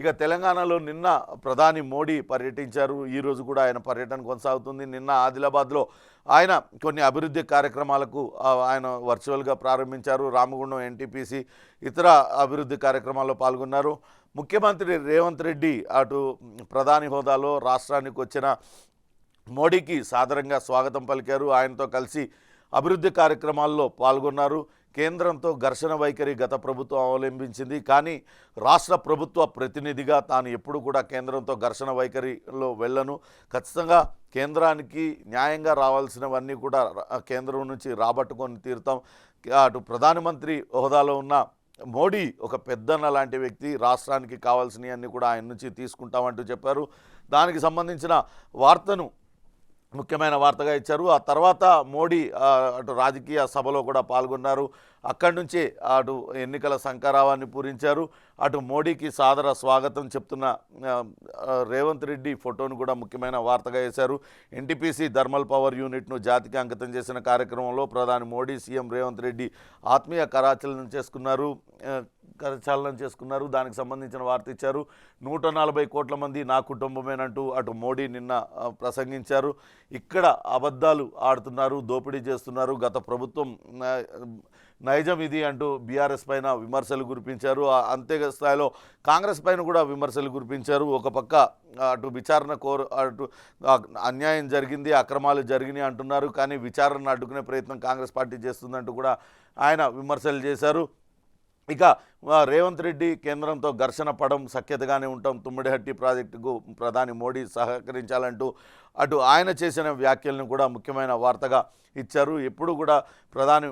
ఇక తెలంగాణలో నిన్న ప్రధాని మోడీ పర్యటించారు. ఈరోజు కూడా ఆయన పర్యటన కొనసాగుతుంది. నిన్న ఆదిలాబాద్లో ఆయన కొన్ని అభివృద్ధి కార్యక్రమాలకు ఆయన వర్చువల్గా ప్రారంభించారు. రామగుండం ఎన్టీపీసీ ఇతర అభివృద్ధి కార్యక్రమాల్లో పాల్గొన్నారు. ముఖ్యమంత్రి రేవంత్ రెడ్డి అటు ప్రధాని హోదాలో రాష్ట్రానికి వచ్చిన మోడీకి సాదరంగా స్వాగతం పలికారు. ఆయనతో కలిసి అభివృద్ధి కార్యక్రమాల్లో పాల్గొన్నారు. కేంద్రంతో ఘర్షణ వైఖరి గత ప్రభుత్వం అవలంబించింది. కానీ రాష్ట్ర ప్రభుత్వ ప్రతినిధిగా తాను ఎప్పుడు కూడా కేంద్రంతో ఘర్షణ వైఖరిలో వెళ్ళను, ఖచ్చితంగా కేంద్రానికి న్యాయంగా రావాల్సినవన్నీ కూడా కేంద్రం నుంచి రాబట్టుకొని తీరుతాం. అటు ప్రధానమంత్రి హోదాలో ఉన్న మోడీ ఒక పెద్దన్న లాంటి వ్యక్తి, రాష్ట్రానికి కావాల్సినవన్నీ కూడా ఆయన నుంచి తీసుకుంటామంటూ చెప్పారు. దానికి సంబంధించిన వార్తను ముఖ్యమైన వార్తగా ఇచ్చారు. ఆ తర్వాత మోడీ అటు రాజకీయ సభలో కూడా పాల్గొన్నారు. అక్కడి నుంచి అటు ఎన్నికల శంఖారావాన్ని పూరించారు. అటు మోడీకి సాదర స్వాగతం చెప్తున్న రేవంత్ రెడ్డి ఫోటోను కూడా ముఖ్యమైన వార్తగా వేశారు. ఎన్టీపీసీ థర్మల్ పవర్ యూనిట్ను జాతికి అంకితం చేసిన కార్యక్రమంలో ప్రధాని మోడీ, సీఎం రేవంత్ రెడ్డి ఆత్మీయ కరాచలనం చేసుకున్నారు. దానికి సంబంధించిన వార్త ఇచ్చారు. 140 కోట్ల మంది నా కుటుంబమేనంటూ అటు మోడీ నిన్న ప్రసంగించారు. ఇక్కడ అబద్ధాలు ఆడుతున్నారు, దోపిడీ చేస్తున్నారు, గత ప్రభుత్వం నైజం ఇది అంటూ బీఆర్ఎస్ పైన విమర్శలు కురిపించారు. అంతే స్థాయిలో కాంగ్రెస్ పైన కూడా విమర్శలు కురిపించారు. ఒక పక్క అటు విచారణ అటు అన్యాయం జరిగింది, అక్రమాలు జరిగినాయి అంటున్నారు. కానీ విచారణను అడ్డుకునే ప్రయత్నం కాంగ్రెస్ పార్టీ చేస్తుందంటూ కూడా ఆయన విమర్శలు చేశారు. ఇక రేవంత్ రెడ్డి కేంద్రంతో ఘర్షణ పడం, సఖ్యతగానే ఉంటాం, తుమ్మిడిహట్టి ప్రాజెక్టుకు ప్రధాని మోడీ సహకరించాలంటూ అటు ఆయన చేసిన వ్యాఖ్యలను కూడా ముఖ్యమైన వార్తగా ఇచ్చారు. ఎప్పుడు కూడా ప్రధాని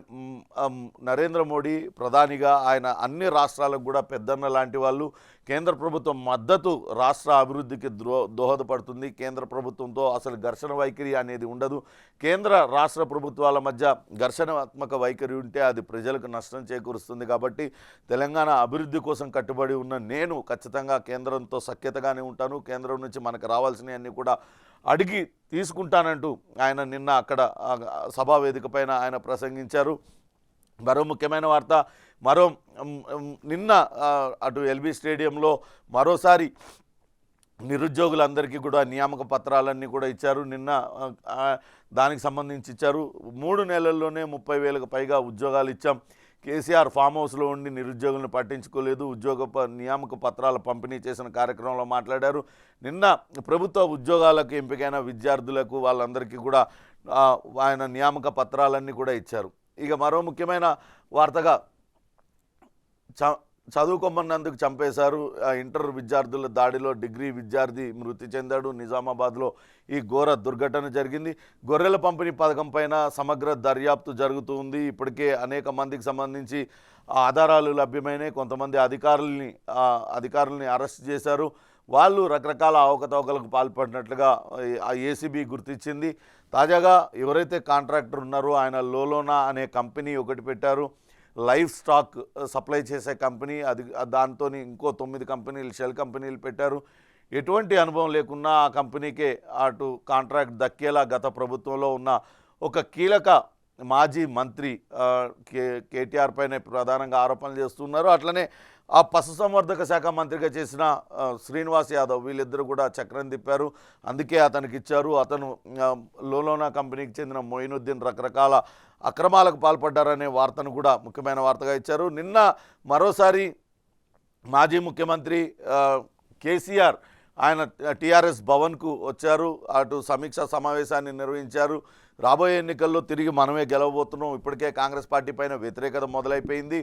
నరేంద్ర మోడీ ప్రధానిగా ఆయన అన్ని రాష్ట్రాలకు కూడా పెద్దన్న లాంటి వాళ్ళు. కేంద్ర ప్రభుత్వం మద్దతు రాష్ట్ర అభివృద్ధికి దోహదపడుతుంది. కేంద్ర ప్రభుత్వంతో అసలు ఘర్షణ వైఖరి అనేది ఉండదు. కేంద్ర రాష్ట్ర ప్రభుత్వాల మధ్య ఘర్షణాత్మక వైఖరి ఉంటే అది ప్రజలకు నష్టం చేకూరుస్తుంది. కాబట్టి తెలంగాణ అభివృద్ధి కోసం కట్టుబడి ఉన్న నేను ఖచ్చితంగా కేంద్రంతో సఖ్యతగానే ఉంటాను, కేంద్రం నుంచి మనకు రావాల్సినవన్నీ కూడా అడిగి తీసుకుంటానంటూ ఆయన నిన్న అక్కడ సభా వేదిక పైన ఆయన ప్రసంగించారు. మరో ముఖ్యమైన వార్త, నిన్న అటు ఎల్బీ స్టేడియంలో మరోసారి నిరుద్యోగులందరికీ కూడా నియామక పత్రాలన్నీ కూడా ఇచ్చారు. నిన్న దానికి సంబంధించి ఇచ్చారు. 3 నెలల్లోనే 30,000కు పైగా ఉద్యోగాలు ఇచ్చాం. కేసీఆర్ ఫామ్ హౌస్లో ఉండి నిరుద్యోగులను పట్టించుకోలేదు. నియామక పత్రాల పంపిణీ చేసిన కార్యక్రమంలో మాట్లాడారు. నిన్న ప్రభుత్వ ఉద్యోగాలకు ఎంపికైన విద్యార్థులకు వాళ్ళందరికీ కూడా ఆయన నియామక పత్రాలన్నీ కూడా ఇచ్చారు. ఇక మరో ముఖ్యమైన వార్తగా చదువుకోమన్నందుకు చంపేశారు. ఇంటర్ విద్యార్థుల దాడిలో డిగ్రీ విద్యార్థి మృతి చెందాడు. నిజామాబాద్లో ఈ ఘోర దుర్ఘటన జరిగింది. గొర్రెల పంపిణీ పథకం పైన సమగ్ర దర్యాప్తు జరుగుతుంది. ఇప్పటికే అనేక మందికి సంబంధించి ఆధారాలు లభ్యమైనాయి. కొంతమంది అధికారుల్ని అరెస్ట్ చేశారు. వాళ్ళు రకరకాల అవకతవకలకు పాల్పడినట్లుగా ఏసీబీ గుర్తించింది. తాజాగా ఎవరైతే కాంట్రాక్టర్ ఉన్నారో ఆయన లోలోనా అనే కంపెనీ ఒకటి పెట్టారు. లైఫ్ స్టాక్ సప్లై చేసే కంపెనీ, దాంతో ఇంకో 9 కంపెనీలు, షెల్ కంపెనీలు పెట్టారు. ఎటువంటి అనుభవం లేకున్నా ఆ కంపెనీకే అటు కాంట్రాక్ట్ దక్కేలా గత ప్రభుత్వంలో ఉన్న ఒక కీలక మాజీ మంత్రి కేటీఆర్ పైన ప్రధానంగా ఆరోపణలు చేస్తున్నారు. అట్లనే ఆ పశుసంవర్ధక శాఖ మంత్రిగా చేసిన శ్రీనివాస్ యాదవ్, వీళ్ళిద్దరూ కూడా చక్రం తిప్పారు. అందుకే అతనికి ఇచ్చారు. అతను లోలోనా కంపెనీకి చెందిన మొయినుద్దీన్ రకరకాల అక్రమాలకు పాల్పడ్డారనే వార్తను కూడా ముఖ్యమైన వార్తగా ఇచ్చారు. నిన్న మరోసారి మాజీ ముఖ్యమంత్రి కేసీఆర్ ఆయన టీఆర్ఎస్ భవన్కు వచ్చారు. అటు సమీక్షా సమావేశాన్ని నిర్వహించారు. రాబోయే ఎన్నికల్లో తిరిగి మనమే గెలవబోతున్నాం, ఇప్పటికే కాంగ్రెస్ పార్టీ పైన వ్యతిరేకత మొదలైపోయింది,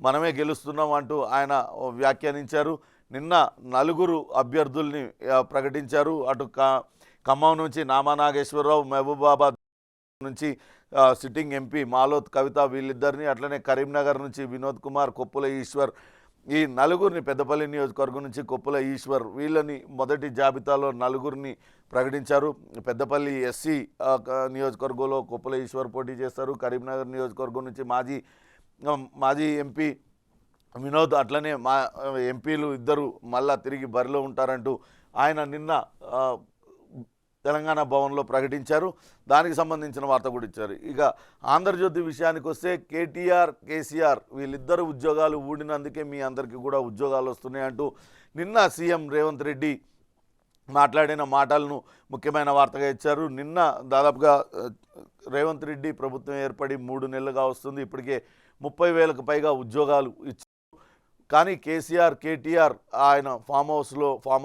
మనమే గెలుస్తున్నాం అంటూ ఆయన వ్యాఖ్యానించారు. నిన్న 4 అభ్యర్థుల్ని ప్రకటించారు. అటు ఖమ్మం నుంచి నామా నాగేశ్వరరావు, మహబూబాబాద్ నుంచి సిట్టింగ్ ఎంపీ మాలోత్ కవిత, వీళ్ళిద్దరిని, అట్లనే కరీంనగర్ నుంచి వినోద్ కుమార్, కొప్పుల ఈశ్వర్, ఈ 4గురిని, పెద్దపల్లి నియోజకవర్గం నుంచి కొప్పుల ఈశ్వర్, వీళ్ళని మొదటి జాబితాలో 4గురిని ప్రకటించారు. పెద్దపల్లి ఎస్సీ నియోజకవర్గంలో కొప్పుల ఈశ్వర్ పోటీ చేస్తారు. కరీంనగర్ నియోజకవర్గం నుంచి మాజీ ఎంపీ వినోద్, అట్లనే ఎంపీలు ఇద్దరు మళ్ళా తిరిగి బరిలో ఉంటారంటూ ఆయన నిన్న తెలంగాణ భవన్లో ప్రకటించారు. దానికి సంబంధించిన వార్త కూడా ఇచ్చారు. ఇక ఆంధ్రజ్యోతి విషయానికి వస్తే కేటీఆర్, కేసీఆర్ వీళ్ళిద్దరు ఉద్యోగాలు ఊడినందుకే మీ అందరికీ కూడా ఉద్యోగాలు వస్తున్నాయంటూ నిన్న సీఎం రేవంత్ రెడ్డి మాట్లాడిన మాటలను ముఖ్యమైన వార్తగా ఇచ్చారు. నిన్న దాదాపుగా రేవంత్ రెడ్డి ప్రభుత్వం ఏర్పడి 3 నెలలుగా వస్తుంది. ఇప్పటికే 30,000కు పైగా ఉద్యోగాలు ఇచ్చారు. కానీ కేసీఆర్, కేటీఆర్ ఆయన ఫామ్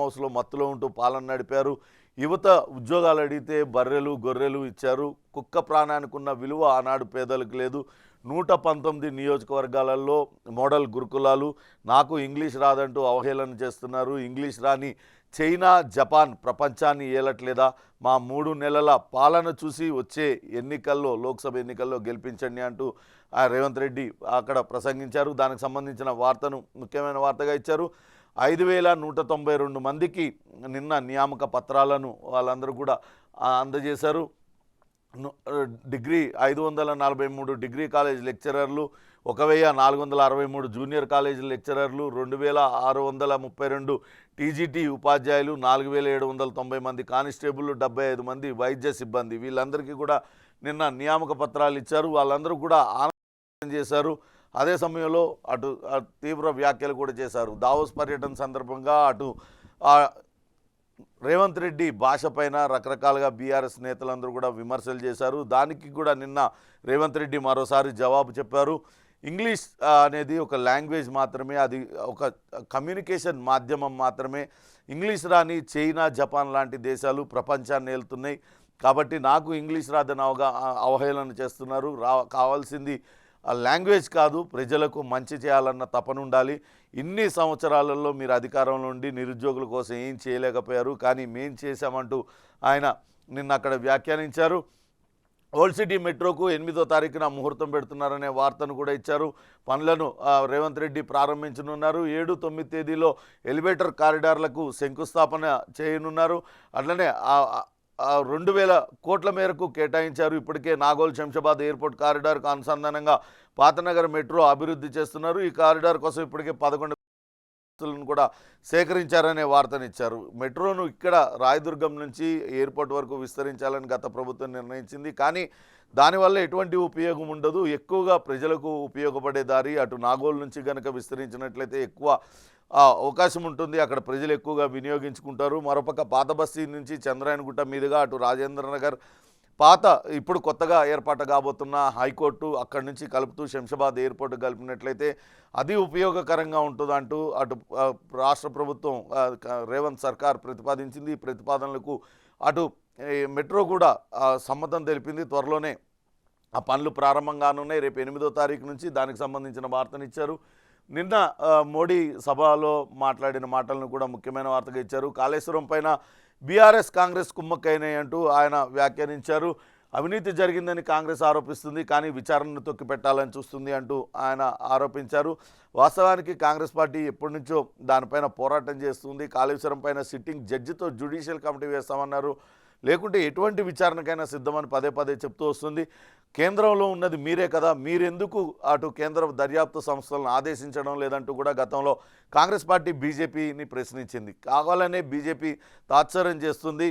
హౌస్లో మత్తులో ఉంటూ పాలన నడిపారు. యువత ఉద్యోగాలు అడిగితే బర్రెలు, గొర్రెలు ఇచ్చారు. కుక్క ప్రాణానికి ఉన్న విలువ ఆనాడు పేదలకు లేదు. 119 నియోజకవర్గాలలో మోడల్ గురుకులాలు, నాకు ఇంగ్లీష్ రాదంటూ అవహేళన చేస్తున్నారు. ఇంగ్లీష్ రాని చైనా, జపాన్ ప్రపంచాన్ని ఏలట్లేదా? మా 3 నెలల పాలన చూసి వచ్చే ఎన్నికల్లో, లోక్సభ ఎన్నికల్లో గెలిపించండి అంటూ రేవంత్ రెడ్డి అక్కడ ప్రసంగించారు. దానికి సంబంధించిన వార్తను ముఖ్యమైన వార్తగా ఇచ్చారు. 5,192 మందికి నిన్న నియామక పత్రాలను వాళ్ళందరూ కూడా అందజేశారు. డిగ్రీ 543 డిగ్రీ కాలేజ్ లెక్చరర్లు, 1,463 జూనియర్ కాలేజీ లెక్చరర్లు, 2,632 టీజీటీ ఉపాధ్యాయులు, 4,790 మంది కానిస్టేబుల్, 75 మంది వైద్య సిబ్బంది వీళ్ళందరికీ కూడా నిన్న నియామక పత్రాలు ఇచ్చారు. వాళ్ళందరూ కూడా ఆనందం చేశారు. అదే సమయంలో అటు తీవ్ర వ్యాఖ్యలు కూడా చేశారు. దావోస్ పర్యటన సందర్భంగా అటు రేవంత్ రెడ్డి భాష పైన రకరకాలుగా బీఆర్ఎస్ నేతలందరూ కూడా విమర్శలు చేశారు. దానికి కూడా నిన్న రేవంత్ రెడ్డి మరోసారి జవాబు చెప్పారు. ఇంగ్లీష్ అనేది ఒక లాంగ్వేజ్ మాత్రమే, అది ఒక కమ్యూనికేషన్ మాధ్యమం మాత్రమే. ఇంగ్లీష్ రాని చైనా, జపాన్ లాంటి దేశాలు ప్రపంచాన్ని ఏలుతున్నాయి. కాబట్టి నాకు ఇంగ్లీష్ రాదని అవహేళన చేస్తున్నారు. కావాల్సింది లాంగ్వేజ్ కాదు, ప్రజలకు మంచి చేయాలన్న తపన ఉండాలి. ఇన్ని సంవత్సరాలలో మీరు అధికారంలో ఉండి నిరుద్యోగుల కోసం ఏం చేయలేకపోయారు, కానీ మేం చేశామంటూ ఆయన నిన్న అక్కడ వ్యాఖ్యానించారు. ఓల్డ్ సిటీ మెట్రోకు 8వ తారీఖున ముహూర్తం పెడుతున్నారనే వార్తను కూడా ఇచ్చారు. పనులను రేవంత్ రెడ్డి ప్రారంభించనున్నారు. 7, 9 తేదీలో ఎలివేటర్ కారిడార్లకు శంకుస్థాపన చేయనున్నారు. అట్లనే 2,000 కోట్ల మేరకు కేటాయించారు. ఇప్పటికే నాగోల్ శంషాబాద్ ఎయిర్పోర్ట్ కారిడార్కు అనుసంధానంగా పాతనగర్ మెట్రో అభివృద్ధి చేస్తున్నారు. ఈ కారిడార్ కోసం ఇప్పటికే 11 కూడా సేకరించారనే వార్తనిచ్చారు. మెట్రోను ఇక్కడ రాయదుర్గం నుంచి ఎయిర్పోర్ట్ వరకు విస్తరించాలని గత ప్రభుత్వం నిర్ణయించింది. కానీ దానివల్ల ఎటువంటి ఉపయోగం ఉండదు. ఎక్కువగా ప్రజలకు ఉపయోగపడే దారి అటు నాగోల్ నుంచి కనుక విస్తరించినట్లయితే ఎక్కువ అవకాశం ఉంటుంది. అక్కడ ప్రజలు ఎక్కువగా వినియోగించుకుంటారు. మరోపక్క పాత బస్తీ నుంచి చంద్రాయనగుట్ట మీదుగా అటు రాజేంద్రనగర్, ఇప్పుడు కొత్తగా ఏర్పాటు కాబోతున్న హైకోర్టు అక్కడి నుంచి కలుపుతూ శంషాబాద్ ఎయిర్పోర్ట్ కలిపినట్లయితే అది ఉపయోగకరంగా ఉంటుందంటూ అటు రాష్ట్ర ప్రభుత్వం రేవంత్ సర్కార్ ప్రతిపాదించింది. ఈ ప్రతిపాదనలకు అటు మెట్రో కూడా సమ్మతం తెలిపింది. త్వరలోనే ఆ పనులు ప్రారంభంగానున్నాయి. రేపు 8వ తారీఖు నుంచి దానికి సంబంధించిన వార్తనిచ్చారు. నిన్న మోడీ సభలో మాట్లాడిన మాటలను కూడా ముఖ్యమైన వార్తగా ఇచ్చారు. కాళేశ్వరం పైన బీఆర్ఎస్, కాంగ్రెస్ కుమ్మక్కైనాయి అంటూ ఆయన వ్యాఖ్యానించారు. అవినీతి జరిగిందని కాంగ్రెస్ ఆరోపిస్తుంది, కానీ విచారణను తొక్కిపెట్టాలని చూస్తుంది అంటూ ఆయన ఆరోపించారు. వాస్తవానికి కాంగ్రెస్ పార్టీ ఎప్పటి నుంచో దానిపైన పోరాటం చేస్తుంది. కాళేశ్వరం పైన సిట్టింగ్ జడ్జితో జ్యుడిషియల్ కమిటీ వేస్తామన్నారు. లేకుంటే ఎటువంటి విచారణకైనా సిద్ధమని పదే పదే చెప్తూ వస్తుంది. కేంద్రంలో ఉన్నది మీరే కదా, మీరెందుకు అటు కేంద్ర దర్యాప్తు సంస్థలను ఆదేశించడం లేదంటూ కూడా గతంలో కాంగ్రెస్ పార్టీ బీజేపీని ప్రశ్నించింది. కావాలనే బీజేపీ తాత్సారం చేస్తుంది.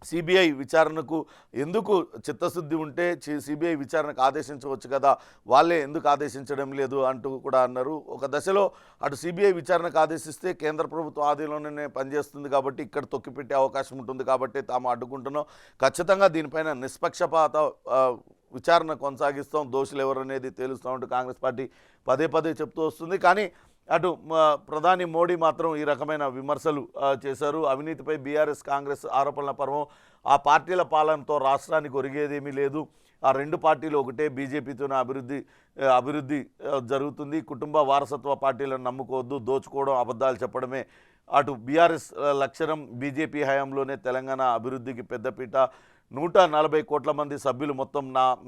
సిబిఐ విచారణకు ఎందుకు చిత్తశుద్ధి ఉంటే సిబిఐ విచారణకు ఆదేశించవచ్చు కదా, వాళ్ళే ఎందుకు ఆదేశించడం లేదు అంటూ కూడా అన్నారు. ఒక దశలో అటు సిబిఐ విచారణకు ఆదేశిస్తే కేంద్ర ప్రభుత్వం ఆధీనంలోనే పనిచేస్తుంది కాబట్టి ఇక్కడ తొక్కిపెట్టే అవకాశం ఉంటుంది కాబట్టి తాము అడ్డుకుంటున్నాం. ఖచ్చితంగా దీనిపైన నిష్పక్షపాత విచారణ కొనసాగిస్తాం, దోషులు ఎవరనేది తేలుస్తామంటూ కాంగ్రెస్ పార్టీ పదే పదే చెప్తూ వస్తుంది. కానీ అటు ప్రధాని మోడీ మాత్రం ఈ రకమైన విమర్శలు చేశారు. అవినీతిపై బీఆర్ఎస్, కాంగ్రెస్ ఆరోపణల పర్వం. ఆ పార్టీల పాలనతో రాష్ట్రానికి ఒరిగేదేమీ లేదు. ఆ రెండు పార్టీలు ఒకటే, బీజేపీతోనే అభివృద్ధి జరుగుతుంది. కుటుంబ వారసత్వ పార్టీలను నమ్ముకోవద్దు, దోచుకోవడం, అబద్ధాలు చెప్పడమే అటు బీఆర్ఎస్ లక్షణం. బీజేపీ హయాంలోనే తెలంగాణ అభివృద్ధికి పెద్దపీట. 140 కోట్ల మంది సభ్యులు మొత్తం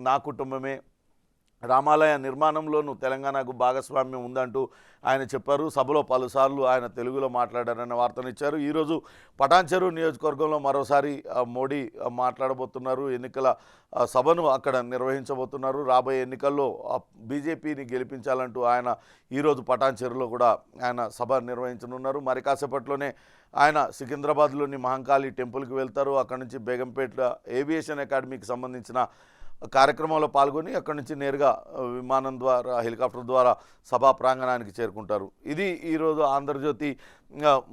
నా కుటుంబమే. రామాలయ నిర్మాణంలోనూ తెలంగాణకు భాగస్వామ్యం ఉందంటూ ఆయన చెప్పారు. సభలో పలుసార్లు ఆయన తెలుగులో మాట్లాడారన్న వార్తనిచ్చారు. ఈరోజు పటాన్చెరు నియోజకవర్గంలో మరోసారి మోడీ మాట్లాడబోతున్నారు. ఎన్నికల సభను అక్కడ నిర్వహించబోతున్నారు. రాబోయే ఎన్నికల్లో బీజేపీని గెలిపించాలంటూ ఆయన ఈరోజు పటాన్చెరులో కూడా ఆయన సభ నిర్వహించనున్నారు. మరి కాసేపట్లోనే ఆయన సికింద్రాబాద్లోని మహంకాళి టెంపుల్కి వెళ్తారు. అక్కడి నుంచి బేగంపేట ఏవియేషన్ అకాడమీకి సంబంధించిన కార్యక్రమంలో పాల్గొని అక్కడి నుంచి నేరుగా విమానం ద్వారా హెలికాప్టర్ ద్వారా సభా ప్రాంగణానికి చేరుకుంటారు. ఇది ఈరోజు ఆంధ్రజ్యోతి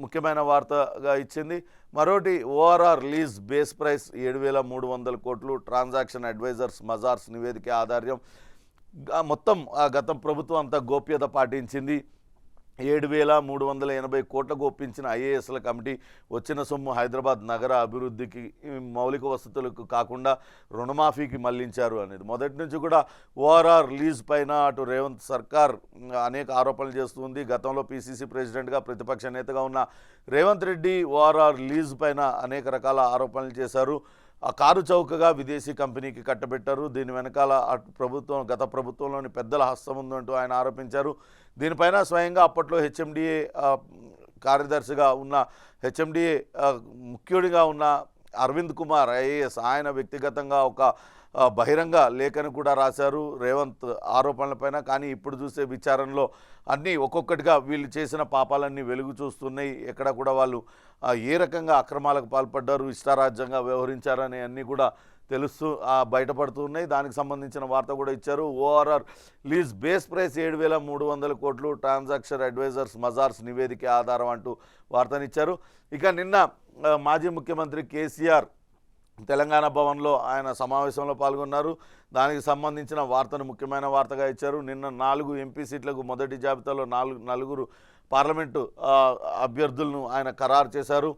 ముఖ్యమైన వార్తగా ఇచ్చింది. మరోటి ఓఆర్ఆర్ లీజ్ బేస్ ప్రైస్ 7,300 కోట్లు, ట్రాన్సాక్షన్ అడ్వైజర్స్ మజార్స్ నివేదిక ఆధార్యం. మొత్తం గత ప్రభుత్వం అంతా గోప్యత పాటించింది. 7,380 కోట్లకు ఒప్పించిన ఐఏఎస్ల కమిటీ వచ్చిన సొమ్ము హైదరాబాద్ నగర అభివృద్ధికి, మౌలిక వసతులకు కాకుండా రుణమాఫీకి మళ్లించారు అనేది మొదటి నుంచి కూడా ఓఆర్ఆర్ లీజ్ పైన అటు రేవంత్ సర్కార్ అనేక ఆరోపణలు చేస్తుంది. గతంలో పిసిసి ప్రెసిడెంట్గా ప్రతిపక్ష నేతగా ఉన్న రేవంత్ రెడ్డి ఓఆర్ఆర్ లీజ్ పైన అనేక రకాల ఆరోపణలు చేశారు. ఆ కారు చౌకగా విదేశీ కంపెనీకి కట్టబెట్టారు. దీని వెనకాల గత ప్రభుత్వంలోని పెద్దల హస్తం ఉందంటూ ఆయన ఆరోపించారు. దీనిపైన స్వయంగా అప్పట్లో హెచ్ఎండిఏ కార్యదర్శిగా ఉన్న హెచ్ఎండిఏ ముఖ్యుడిగా ఉన్న అరవింద్ కుమార్ ఐఏఎస్ ఆయన వ్యక్తిగతంగా ఒక బహిరంగ లేఖను కూడా రాశారు రేవంత్ ఆరోపణలపైన. కానీ ఇప్పుడు చూసే విచారణలో అన్నీ ఒక్కొక్కటిగా వీళ్ళు చేసిన పాపాలన్నీ వెలుగు చూస్తున్నాయి. ఎక్కడ కూడా వాళ్ళు ఏ రకంగా అక్రమాలకు పాల్పడ్డారు, ఇష్టారాజ్యంగా వ్యవహరించారని అన్నీ కూడా బయటపడుతున్నాయి. దానికి సంబంధించిన వార్త కూడా ఇచ్చారు. ఓఆర్ఆర్ లీజ్ బేస్ ప్రైస్ 7,300 కోట్లు, ట్రాన్సాక్షన్ అడ్వైజర్స్ మజార్స్ నివేదిక ఆధారం అంటూ వార్తనిచ్చారు. ఇక నిన్న మాజీ ముఖ్యమంత్రి కేసీఆర్ తెలంగాణ భవన్లో ఆయన సమావేశంలో పాల్గొన్నారు. దానికి సంబంధించిన వార్తను ముఖ్యమైన వార్తగా ఇచ్చారు. నిన్న 4 ఎంపీ సీట్లకు మొదటి జాబితాలో నలుగురు పార్లమెంటు అభ్యర్థులను ఆయన ఖరారు చేశారు.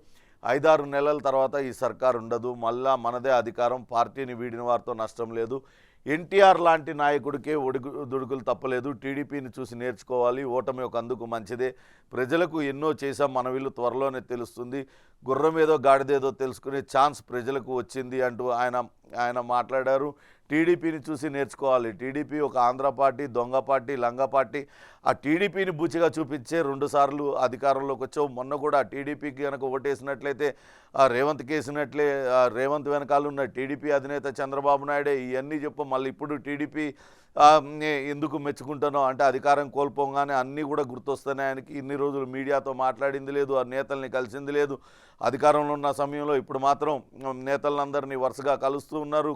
5-6 నెలల తర్వాత ఈ సర్కారు ఉండదు, మళ్ళా మనదే అధికారం, పార్టీని వీడిన వారితో నష్టం లేదు, ఎన్టీఆర్ లాంటి నాయకుడికే దుడుకులు తప్పలేదు, టీడీపీని చూసి నేర్చుకోవాలి, ఓటమి ఒక అందుకు మంచిదే, ప్రజలకు ఎన్నో చేశాం, మన వీళ్ళు త్వరలోనే తెలుస్తుంది, గుర్రం ఏదో గాడిదేదో తెలుసుకునే ఛాన్స్ ప్రజలకు వచ్చింది అంటూ ఆయన మాట్లాడారు. టీడీపీని చూసి నేర్చుకోవాలి, టీడీపీ ఒక ఆంధ్ర పార్టీ, దొంగ పార్టీ, లంగ పార్టీ, ఆ టీడీపీని బూచిగా చూపించే 2 సార్లు అధికారంలోకి వచ్చావు, మొన్న కూడా టీడీపీకి కనుక ఓటేసినట్లయితే రేవంత్ కేసినట్లే, రేవంత్ వెనకాల ఉన్న టీడీపీ అధినేత చంద్రబాబు నాయుడే, ఇవన్నీ చెప్పు మళ్ళీ ఇప్పుడు టీడీపీ ఎందుకు మెచ్చుకుంటానో అంటే అధికారం కోల్పోగానే అన్నీ కూడా గుర్తొస్తున్నాయి ఆయనకి. ఇన్ని రోజులు మీడియాతో మాట్లాడింది లేదు, ఆ నేతల్ని కలిసింది లేదు, అధికారంలో ఉన్న సమయంలో ఇప్పుడు మాత్రం నేతలందరినీ వరుసగా కలుస్తూ ఉన్నారు.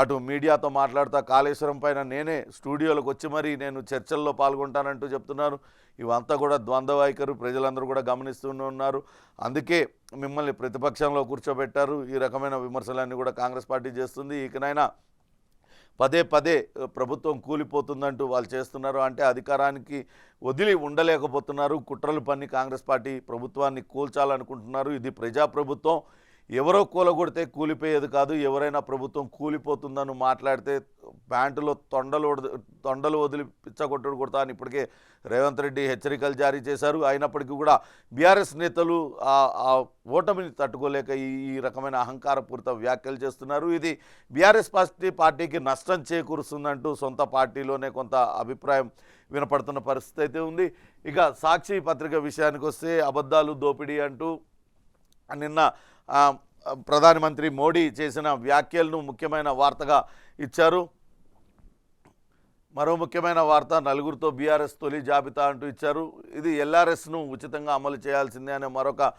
అటు మీడియాతో మాట్లాడుతూ కాళేశ్వరం పైన నేనే స్టూడియోలకు వచ్చి మరీ నేను చర్చల్లో పాల్గొంటానంటూ చెప్తున్నారు. ఇవంతా కూడా ద్వంద్వ వైఖరి ప్రజలందరూ కూడా గమనిస్తూనే ఉన్నారు. అందుకే మిమ్మల్ని ప్రతిపక్షంలో కూర్చోబెట్టారు. ఈ రకమైన విమర్శలన్నీ కూడా కాంగ్రెస్ పార్టీ చేస్తుంది. ఇకనైనా పదే ప్రభుత్వం కూలిపోతుందంటూ వాళ్ళు చేస్తున్నారు. అంటే అధికారానికి వదిలి ఉండలేకపోతున్నారు. కుట్రలు పన్ని కాంగ్రెస్ పార్టీ ప్రభుత్వాన్ని కూల్చాలనుకుంటున్నారు. ఇది ప్రజాప్రభుత్వం, ఎవరో కూలగొడితే కూలిపోయేది కాదు. ఎవరైనా ప్రభుత్వం కూలిపోతుందని మాట్లాడితే ప్యాంటులో తొండలు వదిలి పిచ్చగొట్టుడు కొడతా అని ఇప్పటికే రేవంత్ రెడ్డి హెచ్చరికలు జారీ చేశారు. అయినప్పటికీ కూడా బీఆర్ఎస్ నేతలు ఆ ఓటమిని తట్టుకోలేక ఈ రకమైన అహంకారపూరిత వ్యాఖ్యలు చేస్తున్నారు. ఇది బీఆర్ఎస్ పార్టీకి నష్టం చేకూరుస్తుందంటూ సొంత పార్టీలోనే కొంత అభిప్రాయం వినపడుతున్న పరిస్థితి అయితే ఉంది. ఇక సాక్షి పత్రిక విషయానికి వస్తే అబద్ధాలు దోపిడీ అంటూ నిన్న ప్రధానమంత్రి మోడీ చేసిన వ్యాఖ్యలను ముఖ్యమైన వార్తగా ఇచ్చారు. మరో ముఖ్యమైన వార్త, 4గురితో బీఆర్ఎస్ తొలి జాబితా అంటూ ఇచ్చారు. ఇది ఎల్ఆర్ఎస్ను ఉచితంగా అమలు చేయాల్సిందే అనే మరొక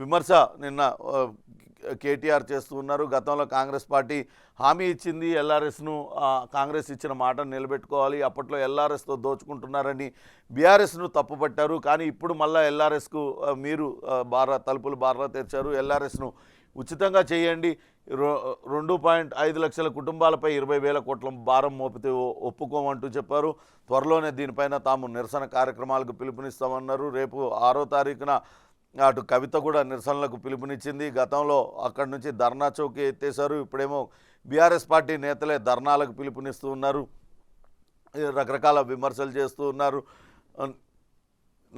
విమర్శ నిన్న కేటీఆర్ చేస్తూ ఉన్నారు. గతంలో కాంగ్రెస్ పార్టీ హామీ ఇచ్చింది, ఎల్ఆర్ఎస్ను కాంగ్రెస్ ఇచ్చిన మాటను నిలబెట్టుకోవాలి, అప్పట్లో ఎల్ఆర్ఎస్తో దోచుకుంటున్నారని బీఆర్ఎస్ను తప్పుపట్టారు. కానీ ఇప్పుడు మళ్ళీ ఎల్ఆర్ఎస్కు మీరు తలుపులు బార్లా తెచ్చారు, ఎల్ఆర్ఎస్ను ఉచితంగా చేయండి, 2.5 లక్షల కుటుంబాలపై 20,000 కోట్ల భారం మోపితే ఒప్పుకోమంటూ చెప్పారు. త్వరలోనే దీనిపైన తాము నిరసన కార్యక్రమాలకు పిలుపునిస్తామన్నారు. రేపు 6వ తారీఖున అటు కవిత కూడా నిరసనలకు పిలుపునిచ్చింది. గతంలో అక్కడి నుంచి ధర్నా చౌకీ ఎత్తేశారు. ఇప్పుడేమో బీఆర్ఎస్ పార్టీ నేతలే ధర్నాలకు పిలుపునిస్తూ ఉన్నారు, రకరకాల విమర్శలు చేస్తూ ఉన్నారు.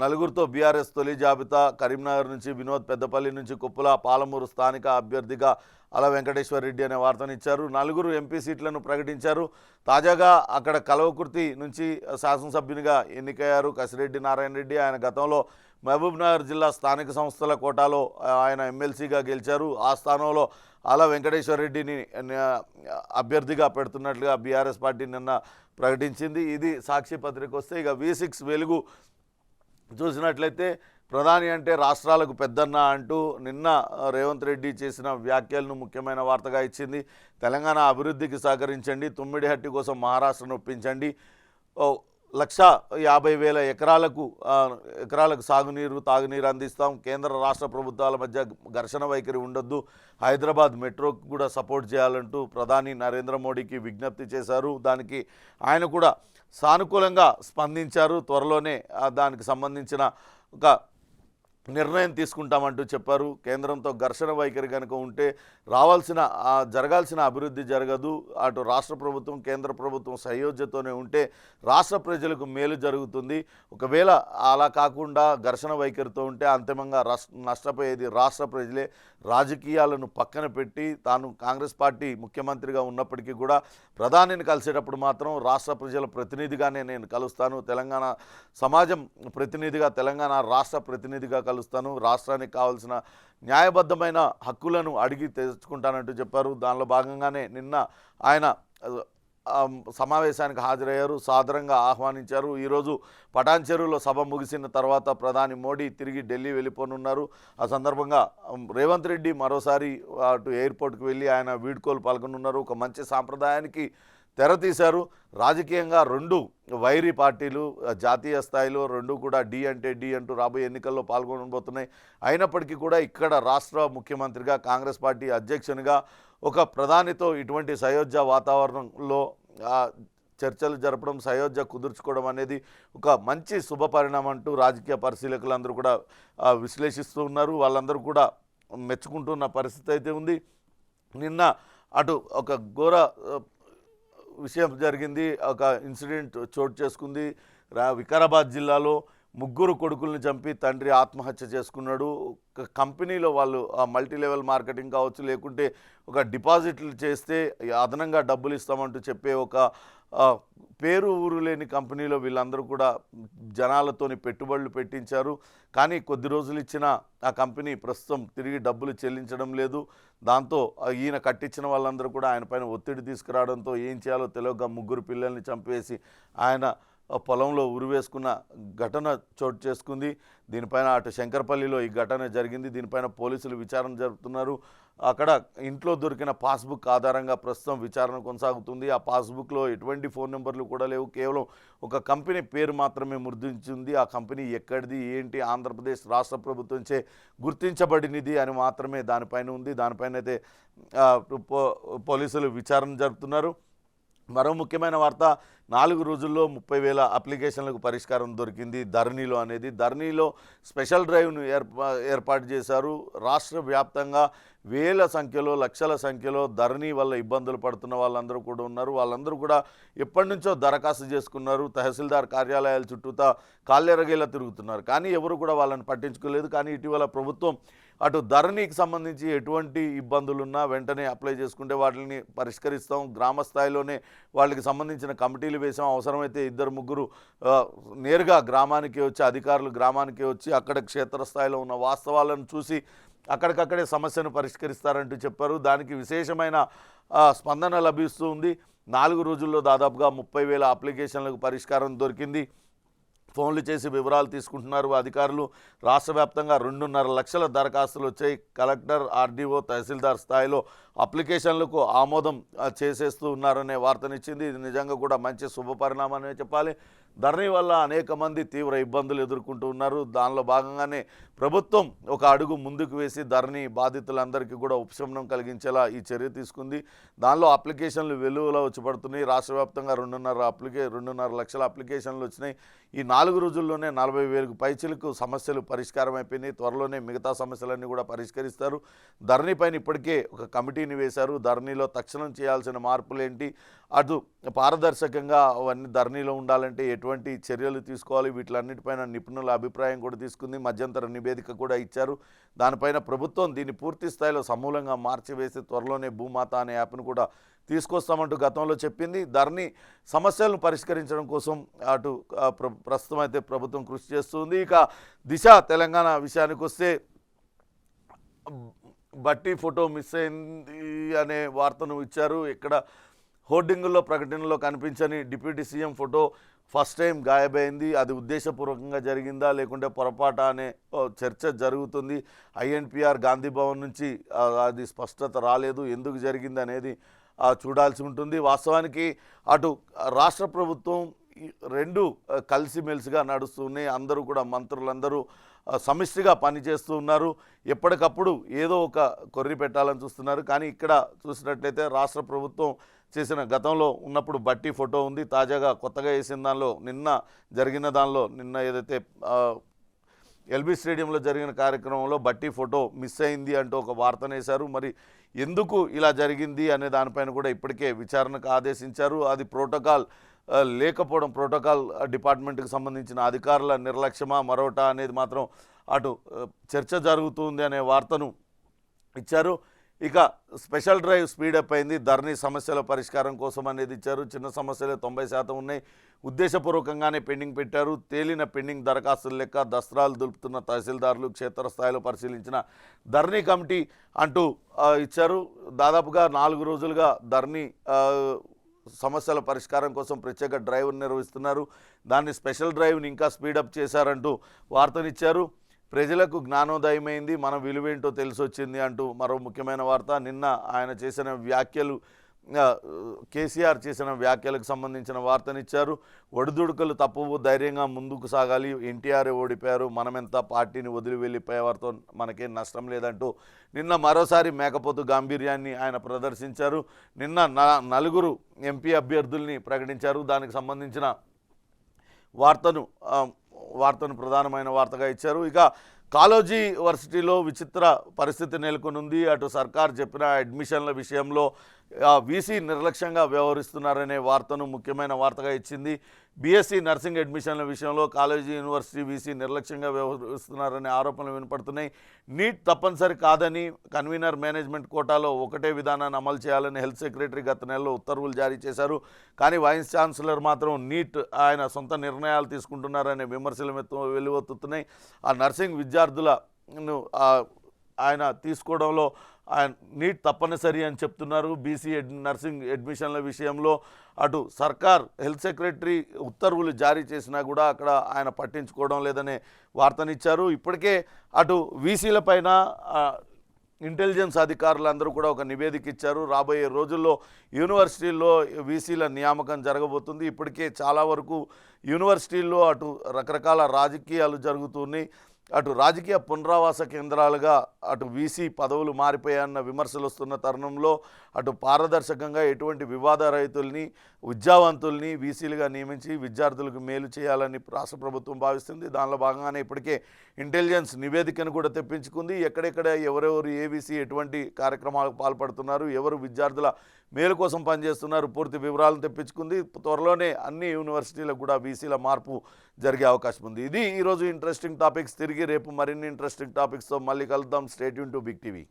నలుగురితో బీఆర్ఎస్ తొలి జాబితా. కరీంనగర్ నుంచి వినోద్, పెద్దపల్లి నుంచి కుప్పల, పాలమూరు స్థానిక అభ్యర్థిగా అల వెంకటేశ్వర్ రెడ్డి అనే వార్తనిచ్చారు. నలుగురు ఎంపీ సీట్లను ప్రకటించారు. తాజాగా అక్కడ కల్వకుర్తి నుంచి శాసనసభ్యునిగా ఎన్నికయ్యారు కసిరెడ్డి నారాయణ రెడ్డి. ఆయన గతంలో మహబూబ్నగర్ జిల్లా స్థానిక సంస్థల కోటాలో ఆయన ఎమ్మెల్సీగా గెలిచారు. ఆ స్థానంలో అల వెంకటేశ్వర్ రెడ్డిని అభ్యర్థిగా పెడుతున్నట్లుగా బీఆర్ఎస్ పార్టీ నిన్న ప్రకటించింది. ఇది సాక్షి పత్రిక వస్తే ఇక V6 వెలుగు చూసినట్లయితే ప్రధాని అంటే రాష్ట్రాలకు పెద్దన్న అంటూ నిన్న రేవంత్ రెడ్డి చేసిన వ్యాఖ్యలను ముఖ్యమైన వార్తగా ఇచ్చింది. తెలంగాణ అభివృద్ధికి సహకరించండి, తుమ్మిడిహట్టి కోసం మహారాష్ట్రను ఒప్పించండి, 1,50,000 ఎకరాలకు సాగునీరు తాగునీరు అందిస్తాం, కేంద్ర రాష్ట్ర ప్రభుత్వాల మధ్య ఘర్షణ వైఖరి ఉండొద్దు, హైదరాబాద్ మెట్రోకు కూడా సపోర్ట్ చేయాలంటూ ప్రధాని నరేంద్ర మోడీకి విజ్ఞప్తి చేశారు. దానికి ఆయన కూడా సానుకూలంగా స్పందించారు. త్వరలోనే దానికి సంబంధించిన ఒక నిర్ణయం తీసుకుంటామంటూ చెప్పారు. కేంద్రంతో ఘర్షణ వైఖరి కనుక ఉంటే జరగాల్సిన అభివృద్ధి జరగదు. అటు రాష్ట్ర ప్రభుత్వం కేంద్ర ప్రభుత్వం సయోధ్యతోనే ఉంటే రాష్ట్ర ప్రజలకు మేలు జరుగుతుంది. ఒకవేళ అలా కాకుండా ఘర్షణ వైఖరితో ఉంటే అంతిమంగా నష్టపోయేది రాష్ట్ర ప్రజలే. రాజకీయాలను పక్కన పెట్టి తాను కాంగ్రెస్ పార్టీ ముఖ్యమంత్రిగా ఉన్నప్పటికీ కూడా ప్రధానిని కలిసేటప్పుడు మాత్రం రాష్ట్ర ప్రజల ప్రతినిధిగానే నేను కలుస్తాను, తెలంగాణ సమాజం ప్రతినిధిగా, తెలంగాణ రాష్ట్ర ప్రతినిధిగా కలుస్తాను, రాష్ట్రానికి కావాల్సిన న్యాయబద్ధమైన హక్కులను అడిగి తెచ్చుకుంటానంటూ చెప్పారు. దానిలో భాగంగానే నిన్న ఆయన సమావేశానికి హాజరయ్యారు, సాదరంగా ఆహ్వానించారు. ఈరోజు పటాన్ చెరువులో సభ ముగిసిన తర్వాత ప్రధాని మోడీ తిరిగి ఢిల్లీ వెళ్ళిపోనున్నారు. ఆ సందర్భంగా రేవంత్ రెడ్డి మరోసారి అటు ఎయిర్పోర్ట్కి వెళ్ళి ఆయన వీడ్కోలు పాల్గొనున్నారు. ఒక మంచి సాంప్రదాయానికి తెరతీశారు. రాజకీయంగా రెండు వైరీ పార్టీలు జాతీయ స్థాయిలో రెండు కూడా డి అంటే డి అంటూ రాబోయే ఎన్నికల్లో పాల్గొనబోతున్నాయి. అయినప్పటికీ కూడా ఇక్కడ రాష్ట్ర ముఖ్యమంత్రిగా కాంగ్రెస్ పార్టీ అధ్యక్షునిగా ఒక ప్రధానితో ఇటువంటి సయోధ్య వాతావరణంలో చర్చలు జరపడం, సయోధ్య కుదుర్చుకోవడం అనేది ఒక మంచి శుభపరిణామం అంటూ రాజకీయ పరిశీలకులందరూ కూడా విశ్లేషిస్తూ ఉన్నారు. వాళ్ళందరూ కూడా మెచ్చుకుంటున్న పరిస్థితి అయితే ఉంది. నిన్న అటు ఒక ఘోర విషయం జరిగింది, ఒక ఇన్సిడెంట్ చోటు చేసుకుంది. వికారాబాద్ జిల్లాలో ముగ్గురు కొడుకుల్ని చంపి తండ్రి ఆత్మహత్య చేసుకున్నాడు. ఒక కంపెనీలో వాళ్ళు మల్టీ లెవెల్ మార్కెటింగ్ కావచ్చు, లేకుంటే ఒక డిపాజిట్లు చేస్తే అదనంగా డబ్బులు ఇస్తామంటూ చెప్పే ఒక పేరు ఊరు లేని కంపెనీలో వీళ్ళందరూ కూడా జనాలతోని పెట్టుబడులు పెట్టించారు. కానీ కొద్ది రోజులు ఇచ్చిన ఆ కంపెనీ ప్రస్తుతం తిరిగి డబ్బులు చెల్లించడం లేదు. దాంతో ఈయన కట్టించిన వాళ్ళందరూ కూడా ఆయన పైన ఒత్తిడి తీసుకురావడంతో ఏం చేయాలో తెలియక ముగ్గురు పిల్లల్ని చంపేసి ఆయన పొలంలో ఉరివేసుకున్న ఘటన చోటు చేసుకుంది. దీనిపైన అటు శంకర్పల్లిలో ఈ ఘటన జరిగింది. దీనిపైన పోలీసులు విచారణ జరుపుతున్నారు. అక్కడ ఇంట్లో దొరికిన పాస్బుక్ ఆధారంగా ప్రస్తుతం విచారణ కొనసాగుతుంది. ఆ పాస్బుక్లో ఎటువంటి ఫోన్ నెంబర్లు కూడా లేవు, కేవలం ఒక కంపెనీ పేరు మాత్రమే ముద్రించింది. ఆ కంపెనీ ఎక్కడిది ఏంటి, ఆంధ్రప్రదేశ్ రాష్ట్ర ప్రభుత్వంచే గుర్తించబడినది అని మాత్రమే దానిపైన ఉంది. దానిపైన అయితే పోలీసులు విచారణ జరుపుతున్నారు. మరో ముఖ్యమైన వార్త, 4 రోజుల్లో 30,000 అప్లికేషన్లకు పరిష్కారం దొరికింది ధరణిలో అనేది. ధరణిలో స్పెషల్ డ్రైవ్ను ఏర్పాటు చేశారు. రాష్ట్ర వ్యాప్తంగా వేల సంఖ్యలో లక్షల సంఖ్యలో ధరణి వల్ల ఇబ్బందులు పడుతున్న వాళ్ళందరూ కూడా ఉన్నారు. వాళ్ళందరూ కూడా ఎప్పటి నుంచో దరఖాస్తు చేసుకున్నారు. తహసీల్దార్ కార్యాలయాల చుట్టూతా కాళ్ళెరగేలా తిరుగుతున్నారు, కానీ ఎవరు కూడా వాళ్ళని పట్టించుకోలేదు. కానీ ఇటీవల ప్రభుత్వం అటు ధరణికి సంబంధించి ఎటువంటి ఇబ్బందులున్నా వెంటనే అప్లై చేసుకుంటే వాటిని పరిష్కరిస్తాం, గ్రామ స్థాయిలోనే వాళ్ళకి సంబంధించిన కమిటీలు వేసాం, అవసరమైతే 2-3 నేరుగా గ్రామానికి వచ్చి అధికారులు గ్రామానికి వచ్చి అక్కడ క్షేత్రస్థాయిలో ఉన్న వాస్తవాలను చూసి అక్కడికక్కడే సమస్యను పరిష్కరిస్తారంటూ చెప్పారు. దానికి విశేషమైన స్పందన లభిస్తూ ఉంది. 4 రోజుల్లో దాదాపుగా 30,000 అప్లికేషన్లకు పరిష్కారం దొరికింది. ఫోన్లు చేసి వివరాలు తీసుకుంటున్నారు అధికారులు. రాష్ట్ర వ్యాప్తంగా 2.5 లక్షల దరఖాస్తులు వచ్చాయి. కలెక్టర్, ఆర్డీఓ, తహసీల్దార్ స్థాయిలో అప్లికేషన్లకు ఆమోదం చేసేస్తూ ఉన్నారనే వార్తనిచ్చింది. ఇది నిజంగా కూడా మంచి శుభపరిణామనే చెప్పాలి. ధరణి వల్ల అనేక మంది తీవ్ర ఇబ్బందులు ఎదుర్కొంటూ ఉన్నారు. దానిలో భాగంగానే ప్రభుత్వం ఒక అడుగు ముందుకు వేసి ధరణి బాధితులందరికీ కూడా ఉపశమనం కలిగించేలా ఈ చర్య తీసుకుంది. దానిలో అప్లికేషన్లు వెలువలో వచ్చి పడుతున్నాయి. రాష్ట్ర వ్యాప్తంగా 2.5 లక్షల అప్లికేషన్లు వచ్చినాయి. ఈ 4 రోజుల్లోనే 40,000కు పైచిలకు సమస్యలు పరిష్కారం అయిపోయినాయి. త్వరలోనే మిగతా సమస్యలన్నీ కూడా పరిష్కరిస్తారు. ధరణి పైన ఇప్పటికే ఒక కమిటీని వేశారు. ధరణిలో తక్షణం చేయాల్సిన మార్పులేంటి, అటు పారదర్శకంగా అవన్నీ ధరణిలో ఉండాలంటే ఎటువంటి చర్యలు తీసుకోవాలి, వీటిలన్నిటిపైన నిపుణుల అభిప్రాయం కూడా తీసుకుంది. మధ్యంతర నివేదిక కూడా ఇచ్చారు. దానిపైన ప్రభుత్వం దీన్ని పూర్తి స్థాయిలో సమూలంగా మార్చివేసి త్వరలోనే భూమాత అనే యాప్ను కూడా తీసుకొస్తామంటూ గతంలో చెప్పింది. ధరణి సమస్యలను పరిష్కరించడం కోసం అటు ప్రస్తుతం అయితే ప్రభుత్వం కృషి చేస్తుంది. ఇక దిశ తెలంగాణ విషయానికి వస్తే బట్టి ఫోటో మిస్ అయింది అనే వార్తను ఇచ్చారు. ఇక్కడ హోర్డింగుల్లో ప్రకటనలో కనిపించని deputy CM photo first time గాయబైంది. అది ఉద్దేశపూర్వకంగా జరిగిందా లేకుంటే పొరపాట అనే చర్చ జరుగుతుంది. ఐఎన్పిఆర్ గాంధీ భవన్ నుంచి అది స్పష్టత రాలేదు. ఎందుకు జరిగింది అనేది చూడాల్సి ఉంటుంది. వాస్తవానికి అటు రాష్ట్ర ప్రభుత్వం రెండు కలిసిమెలిసిగా నడుస్తున్నాయి. అందరూ కూడా మంత్రులందరూ సమిష్టిగా పనిచేస్తూ ఉన్నారు. ఎప్పటికప్పుడు ఏదో ఒక కొర్రి పెట్టాలని చూస్తున్నారు. కానీ ఇక్కడ చూసినట్లయితే రాష్ట్ర ప్రభుత్వం చేసిన గతంలో ఉన్నప్పుడు బట్టి ఫోటో ఉంది. తాజాగా కొత్తగా వేసిన దానిలో నిన్న ఏదైతే ఎల్బీ స్టేడియంలో జరిగిన కార్యక్రమంలో బట్టి ఫోటో మిస్ అయింది అంటూ ఒక వార్తనేశారు. మరి ఎందుకు ఇలా జరిగింది అనే దానిపైన కూడా ఇప్పటికే విచారణకు ఆదేశించారు. అది లేకపోవడం, ప్రోటోకాల్ డిపార్ట్మెంట్కి సంబంధించిన అధికారుల నిర్లక్ష్యమా మరోటా అనేది మాత్రం అటు చర్చ జరుగుతుంది అనే వార్తను ఇచ్చారు. ఇక స్పెషల్ డ్రైవ్ స్పీడప్ అయింది. ధరణి సమస్యల పరిష్కారం కోసం అనేది ఇచ్చారు. చిన్న సమస్యలే 90% ఉన్నాయి. ఉద్దేశపూర్వకంగానే పెండింగ్ పెట్టారు. తేలిన పెండింగ్ దరఖాస్తుల లెక్క దస్త్రాలు దులుపుతున్న తహసీల్దారులు క్షేత్రస్థాయిలో పరిశీలించిన ధరణి కమిటీ అంటూ ఇచ్చారు. దాదాపుగా 4 రోజులుగా ధరణి సమస్యల పరిష్కారం కోసం ప్రత్యేక డ్రైవ్ను నిర్వహిస్తున్నారు. దాన్ని స్పెషల్ డ్రైవ్ని ఇంకా స్పీడప్ చేశారంటూ వార్తనిచ్చారు. ప్రజలకు జ్ఞానోదయమైంది, మన విలువేంటో తెలిసొచ్చింది అంటూ మరో ముఖ్యమైన వార్త. నిన్న ఆయన చేసిన వ్యాఖ్యలు, కేసీఆర్ చేసిన వ్యాఖ్యలకు సంబంధించిన వార్తనిచ్చారు. ఒడిదుడుకులు తప్పవు, ధైర్యంగా ముందుకు సాగాలి, ఎన్టీఆర్ ఓడిపోయారు, మనమెంత పార్టీని వదిలి వెళ్ళిపోయేవారితో మనకేం నష్టం లేదంటూ నిన్న మరోసారి మేకపోతు గాంభీర్యాన్ని ఆయన ప్రదర్శించారు. నిన్న 4 ఎంపీ అభ్యర్థుల్ని ప్రకటించారు. దానికి సంబంధించిన వార్తను ప్రధానమైన వార్తగా ఇచ్చారు. ఇక కాళోజీ వర్సిటీలో విచిత్ర పరిస్థితి నెలకొనుంది. అటు సర్కార్ చెప్పిన అడ్మిషన్ల విషయంలో వీసీ నిర్లక్ష్యంగా వ్యవహరిస్తున్నారనే వార్తను ముఖ్యమైన వార్తగా ఇచ్చింది. బీఎస్సీ నర్సింగ్ అడ్మిషన్ల విషయంలో కాళోజీ యూనివర్సిటీ వీసీ నిర్లక్ష్యంగా వ్యవహరిస్తున్నారనే ఆరోపణలు వినపడుతున్నాయి. నీట్ తప్పనిసరి కాదని, కన్వీనర్ మేనేజ్మెంట్ కోటాలో ఒకటే విధానాన్ని అమలు చేయాలని హెల్త్ సెక్రటరీ గత నెలలో ఉత్తర్వులు జారీ చేశారు. కానీ వైస్ ఛాన్సలర్ మాత్రం నీట్ ఆయన సొంత నిర్ణయాలు తీసుకుంటున్నారనే విమర్శలు వెలువెత్తుతున్నాయి. ఆ నర్సింగ్ విద్యార్థులను ఆయన తీసుకోవడంలో నీట్ తప్పనిసరి అని చెప్తున్నారు. బీసీ నర్సింగ్ అడ్మిషన్ల విషయంలో అటు సర్కార్ హెల్త్ సెక్రటరీ ఉత్తర్వులు జారీ చేసినా కూడా అక్కడ ఆయన పట్టించుకోవడం లేదనే వార్తనిచ్చారు. ఇప్పటికే అటు వీసీల పైన ఇంటెలిజెన్స్ అధికారులందరూ కూడా ఒక నివేదిక ఇచ్చారు. రాబోయే రోజుల్లో యూనివర్సిటీల్లో వీసీల నియామకం జరగబోతుంది. ఇప్పటికే చాలా వరకు యూనివర్సిటీల్లో అటు రకరకాల రాజకీయాలు జరుగుతున్నాయి. అటు రాజకీయ పునరావాస కేంద్రాలుగా అటు వీసీ పదవులు మారిపోయాయన్న విమర్శలు వస్తున్న తరుణంలో అటు పారదర్శకంగా ఎటువంటి వివాదరహితుల్ని, విద్యావంతుల్ని వీసీలుగా నియమించి విద్యార్థులకు మేలు చేయాలని రాష్ట్ర ప్రభుత్వం భావిస్తుంది. దానిలో భాగంగానే ఇప్పటికే ఇంటెలిజెన్స్ నివేదికను కూడా తెప్పించుకుంది. ఎక్కడెక్కడ ఎవరెవరు ఏవీసీ ఎటువంటి కార్యక్రమాలకు పాల్పడుతున్నారు, ఎవరు విద్యార్థుల మేలు కోసం పనిచేస్తున్నారు, పూర్తి వివరాలను తెప్పించుకుంది. త్వరలోనే అన్ని యూనివర్సిటీలకు కూడా వీసీల మార్పు జరిగే అవకాశం ఉంది. ఇది ఈరోజు ఇంట్రెస్టింగ్ టాపిక్స్. తిరిగి రేపు మరిన్ని ఇంట్రెస్టింగ్ టాపిక్స్తో మళ్ళీ కలుద్దాం. Stay tuned to big TV.